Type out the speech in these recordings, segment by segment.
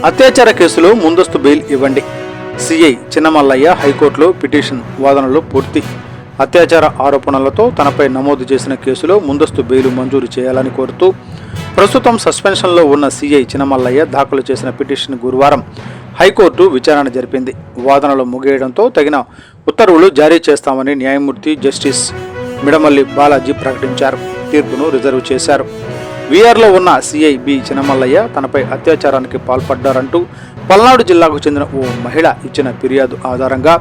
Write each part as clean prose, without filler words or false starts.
అత్యాచార కేసులో ముందస్తు బెయిల్ ఇవ్వండి. సిఐ చిన్నమల్లయ్య హైకోర్టులో పిటిషన్ వాదనలు పూర్తి. అత్యాచార ఆరోపణలతో తనపై నమోదు చేసిన కేసులో ముందస్తు బెయిల్ మంజూరు చేయాలని కోరుతూ ప్రస్తుతం సస్పెన్షన్లో ఉన్న సిఐ చిన్నమల్లయ్య దాఖలు చేసిన పిటిషన్ గురువారం హైకోర్టు విచారణ జరిపింది. వాదనలు ముగియడంతో తగిన ఉత్తర్వులు జారీ చేస్తామని న్యాయమూర్తి జస్టిస్ మిడమల్లి బాలాజీ ప్రకటించారు. తీర్పును రిజర్వ్ చేశారు. వీఆర్లో ఉన్న సిఐ బి చిన్నమల్లయ్య తనపై అత్యాచారానికి పాల్పడ్డారంటూ పల్నాడు జిల్లాకు చెందిన ఓ మహిళ ఇచ్చిన ఫిర్యాదు ఆధారంగా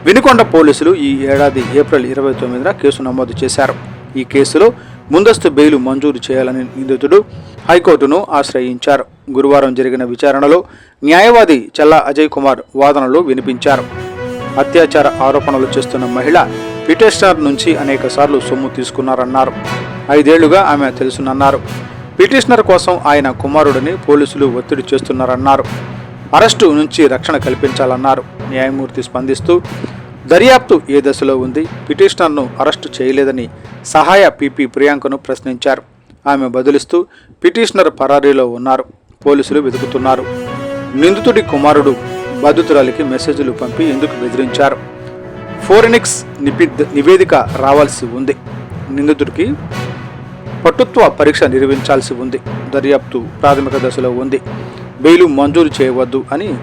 వినుకొండ పోలీసులు ఈ ఏడాది ఏప్రిల్ 29న కేసు నమోదు చేశారు. ఈ కేసులో ముందస్తు బెయిల్ మంజూరు చేయాలని నిందితుడు హైకోర్టును ఆశ్రయించారు. గురువారం జరిగిన విచారణలో న్యాయవాది చల్లా అజయ్ కుమార్ వాదనలు వినిపించారు. అత్యాచార ఆరోపణలు చేస్తున్న మహిళ పిటిషనర్ నుంచి అనేకసార్లు సొమ్ము తీసుకున్నారన్నారు. 5 ఏళ్లుగా ఆమె తెలుసునన్నారు. పిటిషనర్ కోసం ఆయన కుమారుడిని పోలీసులు ఒత్తిడి చేస్తున్నారన్నారు. అరెస్టు నుంచి రక్షణ కల్పించాలన్నారు. న్యాయమూర్తి స్పందిస్తూ దర్యాప్తు ఏ దశలో ఉంది, పిటిషనర్ను అరెస్టు చేయలేదని సహాయ పీపీ ప్రియాంకను ప్రశ్నించారు. ఆమె బదులిస్తూ పిటిషనర్ పరారీలో ఉన్నారు, పోలీసులు వెతుకుతున్నారు. నిందితుడి కుమారుడు బాధితురాలికి మెసేజ్లు పంపి ఎందుకు బెదిరించారు? ఫోరెనిక్స్ నివేదిక రావాల్సి ఉంది. నిందితుడికి పటుత్వ పరీక్ష నిర్వహించాల్సి ఉంది. దర్యాప్తు ప్రాథమిక దశలో ఉంది. బెయిల్ మంజూరు చేయవద్దు అని